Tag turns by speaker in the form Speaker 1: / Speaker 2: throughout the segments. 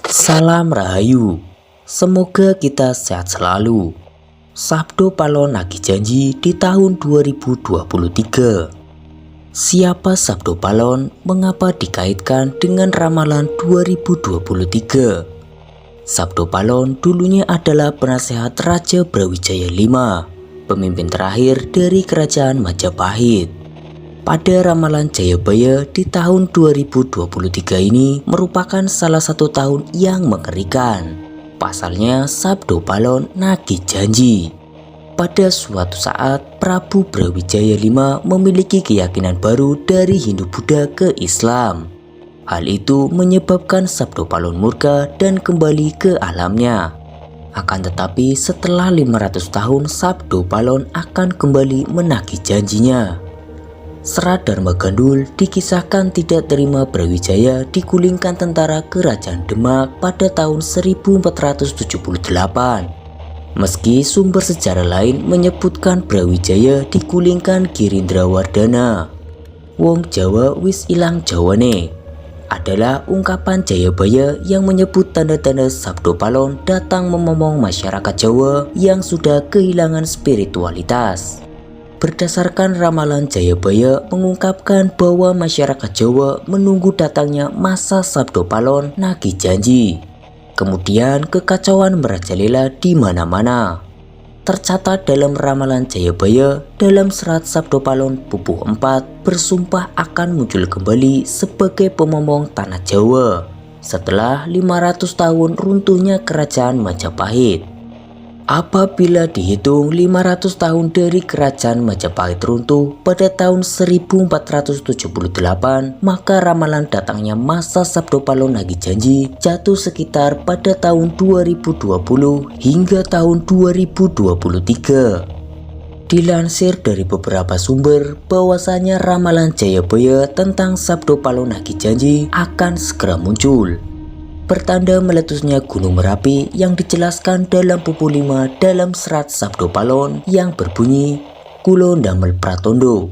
Speaker 1: Salam Rahayu, semoga kita sehat selalu. Sabdo Palon nagih janji di tahun 2023. Siapa Sabdo Palon? Mengapa dikaitkan dengan ramalan 2023? Sabdo Palon dulunya adalah penasehat Raja Brawijaya V, pemimpin terakhir dari Kerajaan Majapahit. Pada ramalan Jayabaya di tahun 2023 ini merupakan salah satu tahun yang mengerikan. Pasalnya Sabdo Palon nagih janji. Pada suatu saat Prabu Brawijaya V memiliki keyakinan baru dari Hindu-Buddha ke Islam. Hal itu menyebabkan Sabdo Palon murka dan kembali ke alamnya. Akan tetapi setelah 500 tahun Sabdo Palon akan kembali menagih janjinya. Serat Dharma Gandul dikisahkan tidak terima Brawijaya digulingkan tentara Kerajaan Demak pada tahun 1478. Meski sumber sejarah lain menyebutkan Brawijaya digulingkan Girindrawardhana. Wong Jawa wis ilang jawane adalah ungkapan Jayabaya yang menyebut tanda-tanda Sabdo Palon datang memomong masyarakat Jawa yang sudah kehilangan spiritualitas. Berdasarkan ramalan Jayabaya mengungkapkan bahwa masyarakat Jawa menunggu datangnya masa Sabdo Palon nagih janji. Kemudian kekacauan merajalela di mana-mana. Tercatat dalam ramalan Jayabaya dalam serat Sabdo Palon Pupuh 4 bersumpah akan muncul kembali sebagai pemomong tanah Jawa setelah 500 tahun runtuhnya Kerajaan Majapahit. Apabila dihitung 500 tahun dari Kerajaan Majapahit runtuh pada tahun 1478, maka ramalan datangnya masa Sabdo Palon nagih janji jatuh sekitar pada tahun 2020 hingga tahun 2023. Dilansir dari beberapa sumber bahwasanya ramalan Jayabaya tentang Sabdo Palon nagih janji akan segera muncul. Pertanda meletusnya Gunung Merapi yang dijelaskan dalam Pupuh 5 dalam serat Sabdo Palon yang berbunyi Kulo ndamel pratondo.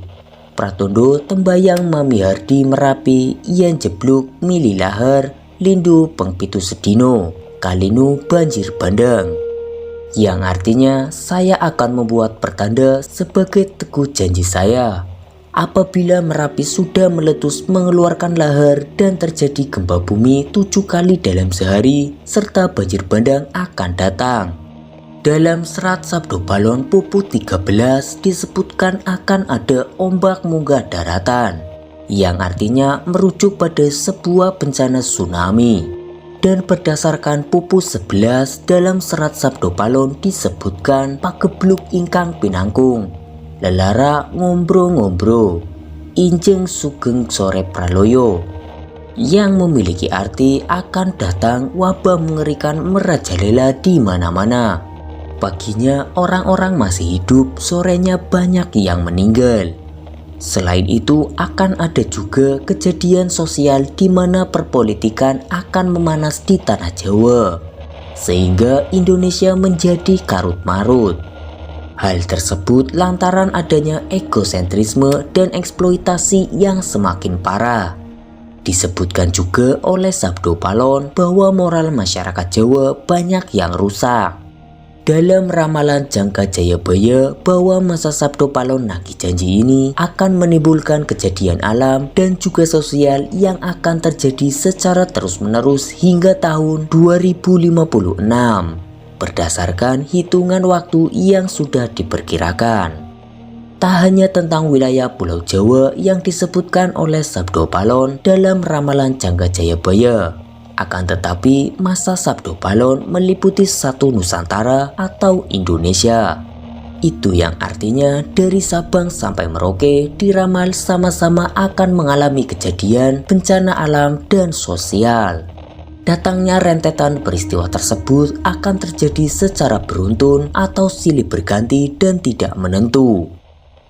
Speaker 1: Pratondo tembayang Mami Hardi Merapi yen jebluk mili lahar lindu pengpitu sedino kalinu banjir bandang. Yang artinya saya akan membuat pertanda sebagai teguh janji saya. Apabila Merapi sudah meletus mengeluarkan lahar dan terjadi gempa bumi 7 kali dalam sehari serta banjir bandang akan datang. Dalam serat Sabdo Palon Pupuh 13 disebutkan akan ada ombak munggah daratan yang artinya merujuk pada sebuah bencana tsunami. Dan berdasarkan Pupuh 11 dalam serat Sabdo Palon disebutkan pagebluk ingkang pinangkung lelara ngombro-ngombro injeng sugeng sore praloyo, yang memiliki arti akan datang wabah mengerikan merajalela di mana-mana. Paginya orang-orang masih hidup, sorenya banyak yang meninggal. Selain itu akan ada juga kejadian sosial di mana perpolitikan akan memanas di tanah Jawa sehingga Indonesia menjadi karut-marut. Hal tersebut lantaran adanya egosentrisme dan eksploitasi yang semakin parah. Disebutkan juga oleh Sabdo Palon bahwa moral masyarakat Jawa banyak yang rusak. Dalam ramalan Jangka Jayabaya bahwa masa Sabdo Palon nagih janji ini akan menimbulkan kejadian alam dan juga sosial yang akan terjadi secara terus-menerus hingga tahun 2056. Berdasarkan hitungan waktu yang sudah diperkirakan. Tak hanya tentang wilayah Pulau Jawa yang disebutkan oleh Sabdo Palon dalam ramalan Jangka Jayabaya, akan tetapi masa Sabdo Palon meliputi satu Nusantara atau Indonesia. Itu yang artinya dari Sabang sampai Merauke diramal sama-sama akan mengalami kejadian bencana alam dan sosial. Datangnya rentetan peristiwa tersebut akan terjadi secara beruntun atau silih berganti dan tidak menentu.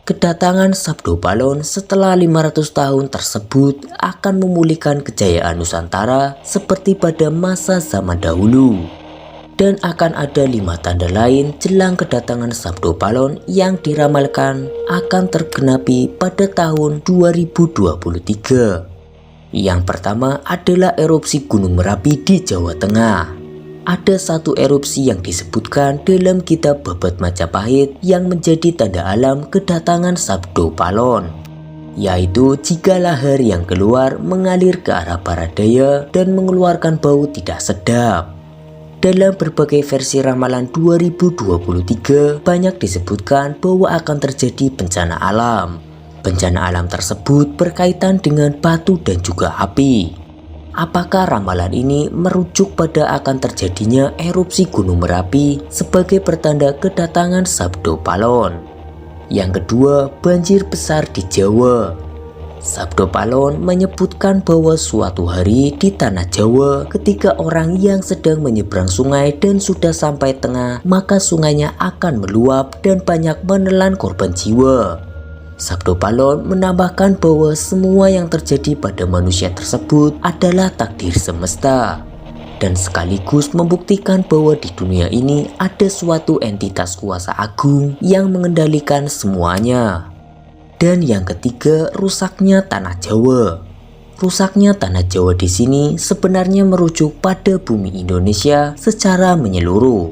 Speaker 1: Kedatangan Sabdo Palon setelah 500 tahun tersebut akan memulihkan kejayaan Nusantara seperti pada masa zaman dahulu. Dan akan ada 5 tanda lain jelang kedatangan Sabdo Palon yang diramalkan akan tergenapi pada tahun 2023. Yang pertama adalah erupsi Gunung Merapi di Jawa Tengah. Ada satu erupsi yang disebutkan dalam kitab Babad Majapahit yang menjadi tanda alam kedatangan Sabdo Palon, yaitu jika lahar yang keluar mengalir ke arah barat daya dan mengeluarkan bau tidak sedap. Dalam berbagai versi ramalan 2023 banyak disebutkan bahwa akan terjadi bencana alam. Bencana alam tersebut berkaitan dengan batu dan juga api. Apakah ramalan ini merujuk pada akan terjadinya erupsi Gunung Merapi sebagai pertanda kedatangan Sabdo Palon? Yang kedua, banjir besar di Jawa. Sabdo Palon menyebutkan bahwa suatu hari di tanah Jawa ketika orang yang sedang menyeberang sungai dan sudah sampai tengah, maka sungainya akan meluap dan banyak menelan korban jiwa. Sabdo Palon menambahkan bahwa semua yang terjadi pada manusia tersebut adalah takdir semesta, dan sekaligus membuktikan bahwa di dunia ini ada suatu entitas kuasa agung yang mengendalikan semuanya. Dan yang ketiga, rusaknya tanah Jawa. Rusaknya tanah Jawa di sini sebenarnya merujuk pada bumi Indonesia secara menyeluruh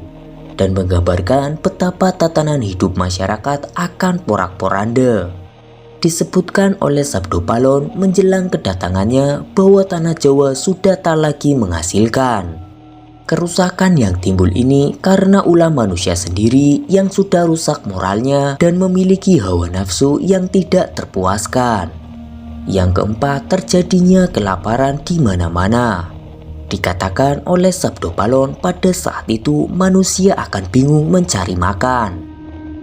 Speaker 1: dan menggambarkan betapa tatanan hidup masyarakat akan porak-poranda. Disebutkan oleh Sabdo Palon menjelang kedatangannya bahwa tanah Jawa sudah tak lagi menghasilkan. Kerusakan yang timbul ini karena ulah manusia sendiri yang sudah rusak moralnya dan memiliki hawa nafsu yang tidak terpuaskan. Yang keempat, terjadinya kelaparan di mana-mana. Dikatakan oleh Sabdo Palon pada saat itu manusia akan bingung mencari makan.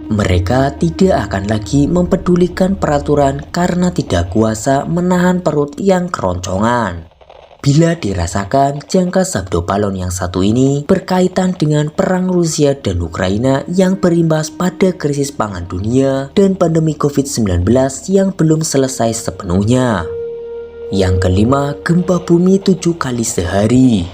Speaker 1: Mereka tidak akan lagi mempedulikan peraturan karena tidak kuasa menahan perut yang keroncongan. Bila dirasakan, jangka Sabdo Palon yang satu ini berkaitan dengan perang Rusia dan Ukraina yang berimbas pada krisis pangan dunia dan pandemi COVID-19 yang belum selesai sepenuhnya. Yang kelima, gempa bumi 7 kali sehari.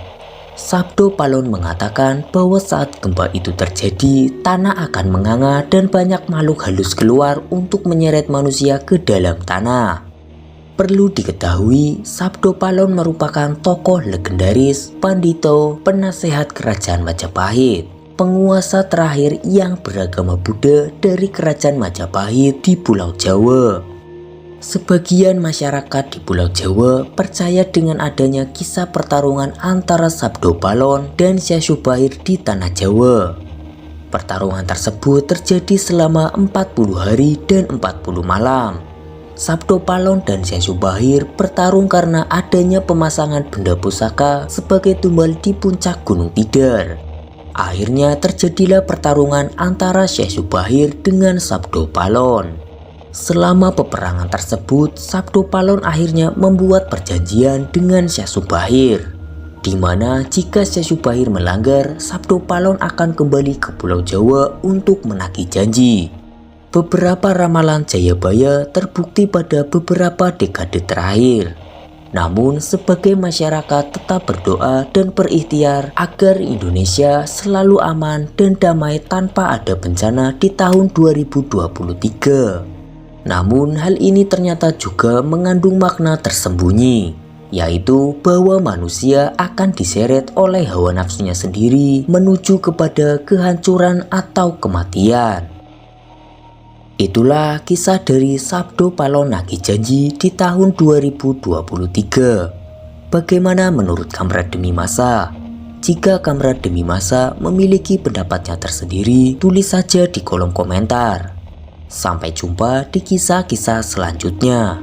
Speaker 1: Sabdo Palon mengatakan bahwa saat gempa itu terjadi, tanah akan menganga dan banyak makhluk halus keluar untuk menyeret manusia ke dalam tanah. Perlu diketahui, Sabdo Palon merupakan tokoh legendaris, pandito, penasehat kerajaan Majapahit, penguasa terakhir yang beragama Buddha dari kerajaan Majapahit di Pulau Jawa. Sebagian masyarakat di Pulau Jawa percaya dengan adanya kisah pertarungan antara Sabdo Palon dan Syekh Syubahir di tanah Jawa. Pertarungan tersebut terjadi selama 40 hari dan 40 malam. Sabdo Palon dan Syekh Syubahir bertarung karena adanya pemasangan benda pusaka sebagai tumbal di puncak Gunung Tidar. Akhirnya terjadilah pertarungan antara Syekh Syubahir dengan Sabdo Palon. Selama peperangan tersebut, Sabdo Palon akhirnya membuat perjanjian dengan Syekh Syubahir, di mana jika Syekh Syubahir melanggar, Sabdo Palon akan kembali ke Pulau Jawa untuk menagih janji. Beberapa ramalan Jayabaya terbukti pada beberapa dekade terakhir. Namun, sebagai masyarakat tetap berdoa dan berikhtiar agar Indonesia selalu aman dan damai tanpa ada bencana di tahun 2023. Namun hal ini ternyata juga mengandung makna tersembunyi, yaitu bahwa manusia akan diseret oleh hawa nafsunya sendiri menuju kepada kehancuran atau kematian. Itulah kisah dari Sabdo Palon nagih janji di tahun 2023. Bagaimana menurut Kamrat Demi Masa? Jika Kamrat Demi Masa memiliki pendapatnya tersendiri, tulis saja di kolom komentar. Sampai jumpa di kisah-kisah selanjutnya.